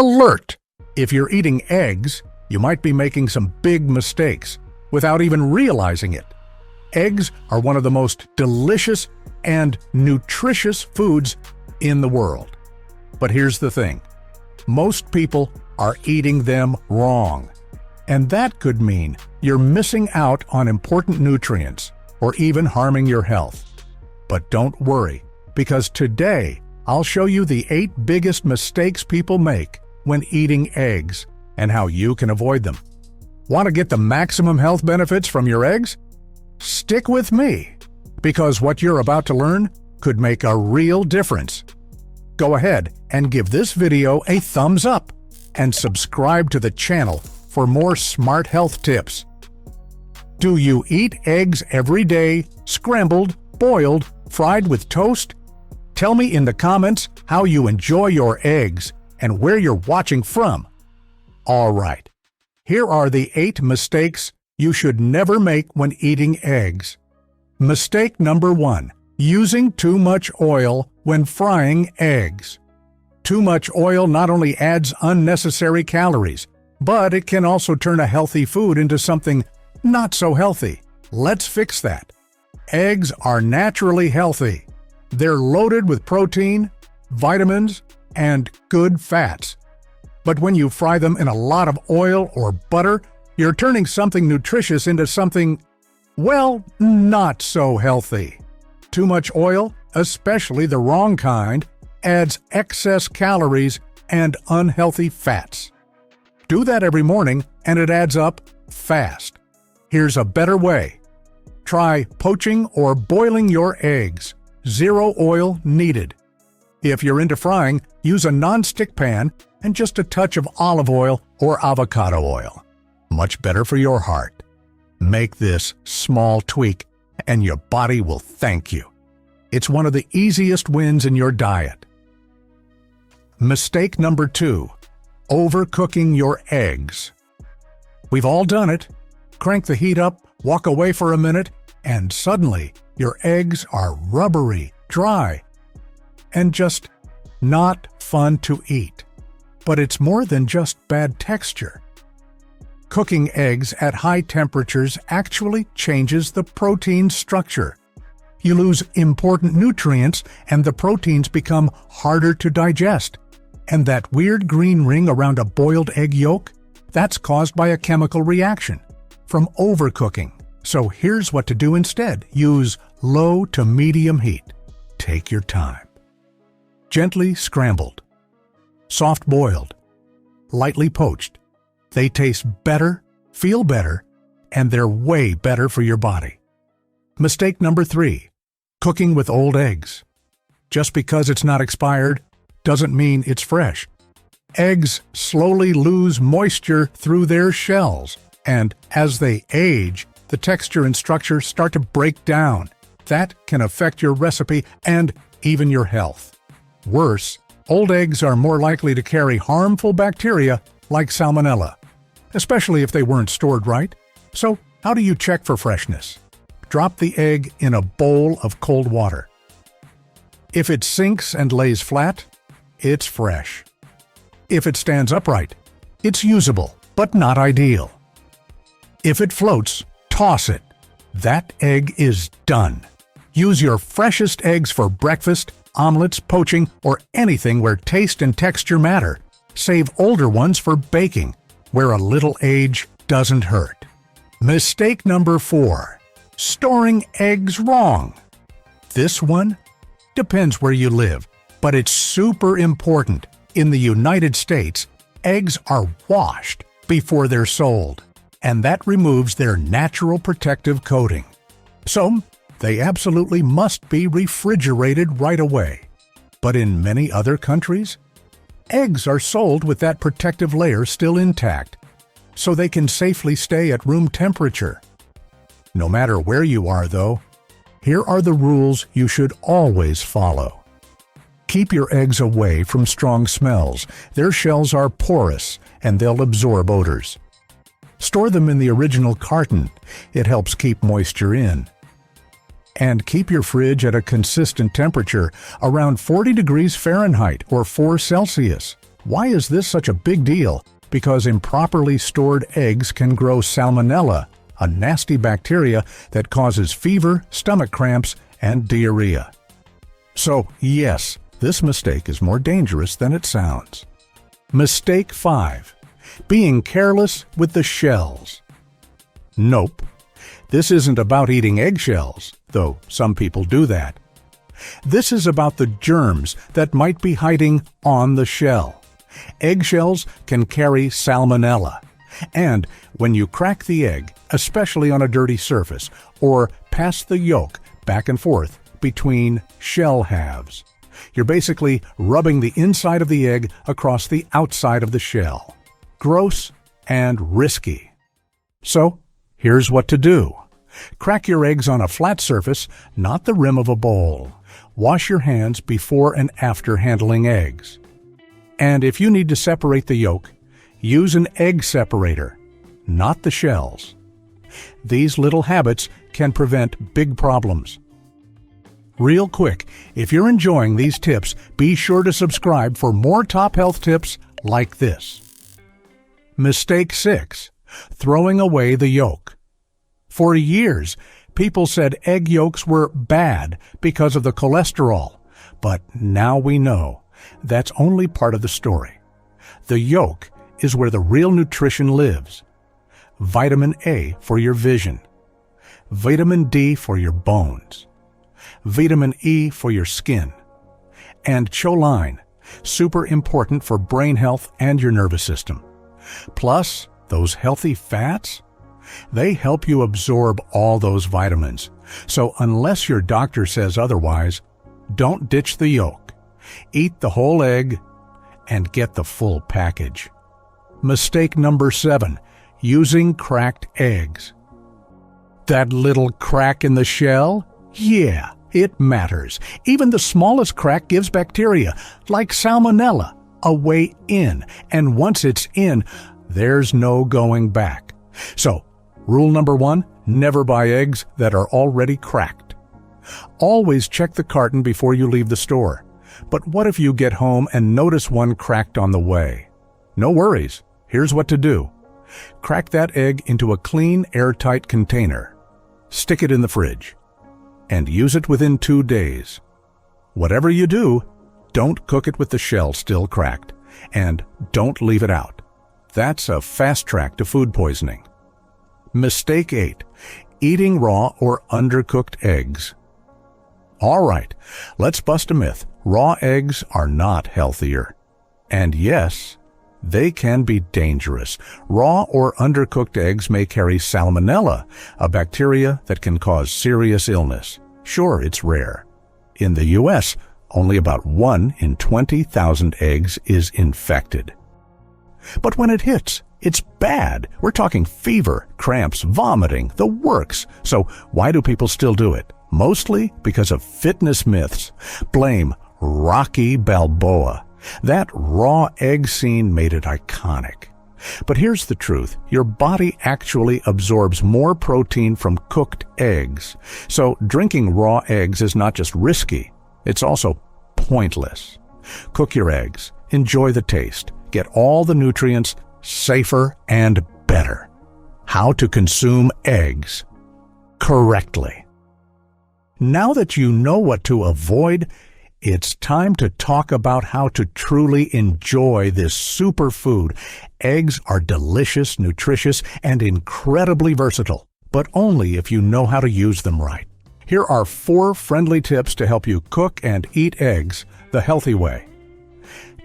Alert! If you're eating eggs, you might be making some big mistakes without even realizing it. Eggs are one of the most delicious and nutritious foods in the world. But here's the thing. Most people are eating them wrong. And that could mean you're missing out on important nutrients or even harming your health. But don't worry, because today I'll show you the 8 biggest mistakes people make when eating eggs and how you can avoid them. Want to get the maximum health benefits from your eggs? Stick with me, because what you're about to learn could make a real difference. Go ahead and give this video a thumbs up and subscribe to the channel for more smart health tips. Do you eat eggs every day, scrambled, boiled, fried with toast? Tell me in the comments how you enjoy your eggs and where you're watching from. All right, here are the 8 mistakes you should never make when eating eggs. Mistake number 1, using too much oil when frying eggs. Too much oil not only adds unnecessary calories, but it can also turn a healthy food into something not so healthy. Let's fix that. Eggs are naturally healthy. They're loaded with protein, vitamins, and good fats. But when you fry them in a lot of oil or butter, you're turning something nutritious into something, well, not so healthy. Too much oil, especially the wrong kind, adds excess calories and unhealthy fats. Do that every morning and it adds up fast. Here's a better way. Try poaching or boiling your eggs. 0 oil needed. If you're into frying, use a non-stick pan and just a touch of olive oil or avocado oil. Much better for your heart. Make this small tweak and your body will thank you. It's one of the easiest wins in your diet. Mistake number 2, overcooking your eggs. We've all done it. Crank the heat up, walk away for a minute, and suddenly your eggs are rubbery, dry, and just not fun to eat. But it's more than just bad texture. Cooking eggs at high temperatures actually changes the protein structure. You lose important nutrients and the proteins become harder to digest. And that weird green ring around a boiled egg yolk, that's caused by a chemical reaction from overcooking. So here's what to do instead. Use low to medium heat. Take your time. Gently scrambled, soft boiled, lightly poached. They taste better, feel better, and they're way better for your body. Mistake number 3, cooking with old eggs. Just because it's not expired doesn't mean it's fresh. Eggs slowly lose moisture through their shells, and as they age, the texture and structure start to break down. That can affect your recipe and even your health. Worse, old eggs are more likely to carry harmful bacteria like salmonella, especially if they weren't stored right. So, how do you check for freshness? Drop the egg in a bowl of cold water. If it sinks and lays flat, it's fresh. If it stands upright, it's usable, but not ideal. If it floats, toss it. That egg is done. Use your freshest eggs for breakfast, omelets, poaching, or anything where taste and texture matter. Save older ones for baking, where a little age doesn't hurt. Mistake number 4, storing eggs wrong. This one depends where you live, but it's super important. In the United States, eggs are washed before they're sold, and that removes their natural protective coating. So, they absolutely must be refrigerated right away. But in many other countries, eggs are sold with that protective layer still intact, so they can safely stay at room temperature. No matter where you are, though, here are the rules you should always follow. Keep your eggs away from strong smells. Their shells are porous and they'll absorb odors. Store them in the original carton. It helps keep moisture in. And keep your fridge at a consistent temperature, around 40 degrees Fahrenheit or 4 Celsius. Why is this such a big deal? Because improperly stored eggs can grow salmonella, a nasty bacteria that causes fever, stomach cramps, and diarrhea. So, yes, this mistake is more dangerous than it sounds. Mistake 5. Being careless with the shells. Nope. This isn't about eating eggshells, though some people do that. This is about the germs that might be hiding on the shell. Eggshells can carry salmonella. And when you crack the egg, especially on a dirty surface, or pass the yolk back and forth between shell halves, you're basically rubbing the inside of the egg across the outside of the shell. Gross and risky. So, here's what to do. Crack your eggs on a flat surface, not the rim of a bowl. Wash your hands before and after handling eggs. And if you need to separate the yolk, use an egg separator, not the shells. These little habits can prevent big problems. Real quick, if you're enjoying these tips, be sure to subscribe for more top health tips like this. Mistake 6. Throwing away the yolk. For years, people said egg yolks were bad because of the cholesterol, but now we know that's only part of the story. The yolk is where the real nutrition lives. Vitamin A for your vision, vitamin D for your bones, vitamin E for your skin, and choline, super important for brain health and your nervous system. Plus, those healthy fats, they help you absorb all those vitamins. So unless your doctor says otherwise, don't ditch the yolk. Eat the whole egg and get the full package. Mistake number 7. Using cracked eggs. That little crack in the shell? Yeah, it matters. Even the smallest crack gives bacteria, like salmonella, a way in. And once it's in, there's no going back. So, rule number 1, never buy eggs that are already cracked. Always check the carton before you leave the store. But what if you get home and notice one cracked on the way? No worries. Here's what to do. Crack that egg into a clean, airtight container. Stick it in the fridge. And use it within 2 days. Whatever you do, don't cook it with the shell still cracked. And don't leave it out. That's a fast track to food poisoning. Mistake 8. Eating raw or undercooked eggs. All right, let's bust a myth. Raw eggs are not healthier. And yes, they can be dangerous. Raw or undercooked eggs may carry salmonella, a bacteria that can cause serious illness. Sure, it's rare. In the U.S., only about 1 in 20,000 eggs is infected. But when it hits, it's bad. We're talking fever, cramps, vomiting, the works. So why do people still do it? Mostly because of fitness myths. Blame Rocky Balboa. That raw egg scene made it iconic. But here's the truth. Your body actually absorbs more protein from cooked eggs. So drinking raw eggs is not just risky, it's also pointless. Cook your eggs. Enjoy the taste. Get all the nutrients, safer and better. How to consume eggs correctly. Now that you know what to avoid, it's time to talk about how to truly enjoy this superfood. Eggs are delicious, nutritious, and incredibly versatile, but only if you know how to use them right. Here are 4 friendly tips to help you cook and eat eggs the healthy way.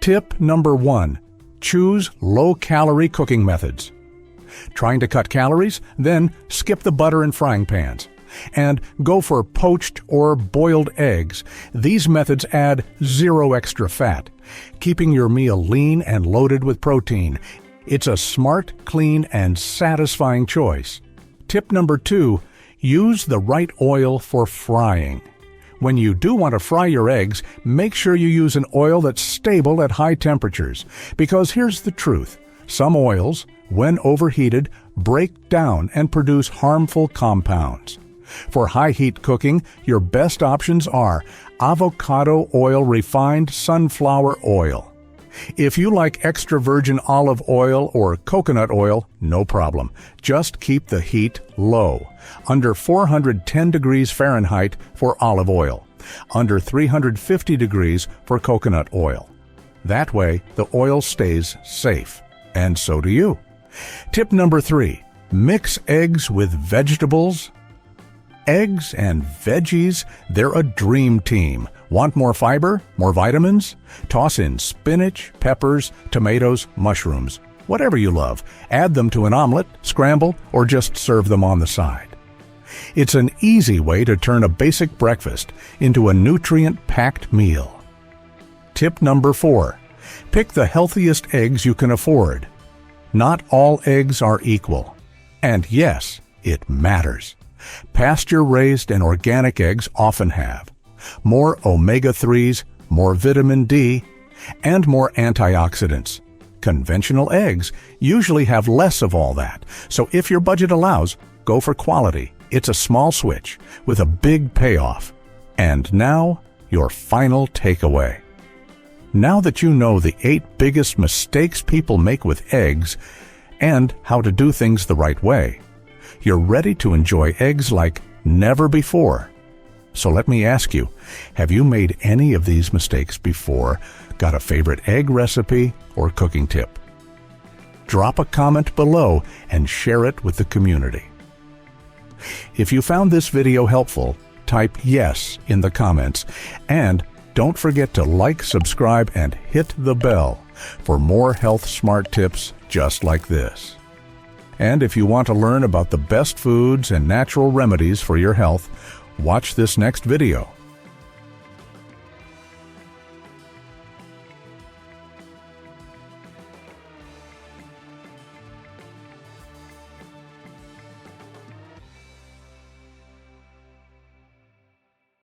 Tip number 1. Choose low-calorie cooking methods. Trying to cut calories? Then skip the butter and frying pans. And go for poached or boiled eggs. These methods add 0 extra fat, keeping your meal lean and loaded with protein. It's a smart, clean, and satisfying choice. Tip number 2, use the right oil for frying. When you do want to fry your eggs, make sure you use an oil that's stable at high temperatures. Because here's the truth. Some oils, when overheated, break down and produce harmful compounds. For high-heat cooking, your best options are avocado oil refined sunflower oil. If you like extra virgin olive oil or coconut oil, no problem. Just keep the heat low, under 410 degrees Fahrenheit for olive oil, under 350 degrees for coconut oil. That way, the oil stays safe, and so do you. Tip number 3, mix eggs with vegetables. Eggs and veggies, they're a dream team. Want more fiber? More vitamins? Toss in spinach, peppers, tomatoes, mushrooms. Whatever you love. Add them to an omelet, scramble, or just serve them on the side. It's an easy way to turn a basic breakfast into a nutrient-packed meal. Tip number 4, pick the healthiest eggs you can afford. Not all eggs are equal. And yes, it matters. Pasture-raised and organic eggs often have more omega-3s, more vitamin D, and more antioxidants. Conventional eggs usually have less of all that, so if your budget allows, go for quality. It's a small switch with a big payoff. And now, your final takeaway. Now that you know the 8 biggest mistakes people make with eggs and how to do things the right way, you're ready to enjoy eggs like never before. So let me ask you, have you made any of these mistakes before? Got a favorite egg recipe or cooking tip? Drop a comment below and share it with the community. If you found this video helpful, type yes in the comments, and don't forget to like, subscribe, and hit the bell for more health smart tips just like this. And if you want to learn about the best foods and natural remedies for your health, watch this next video.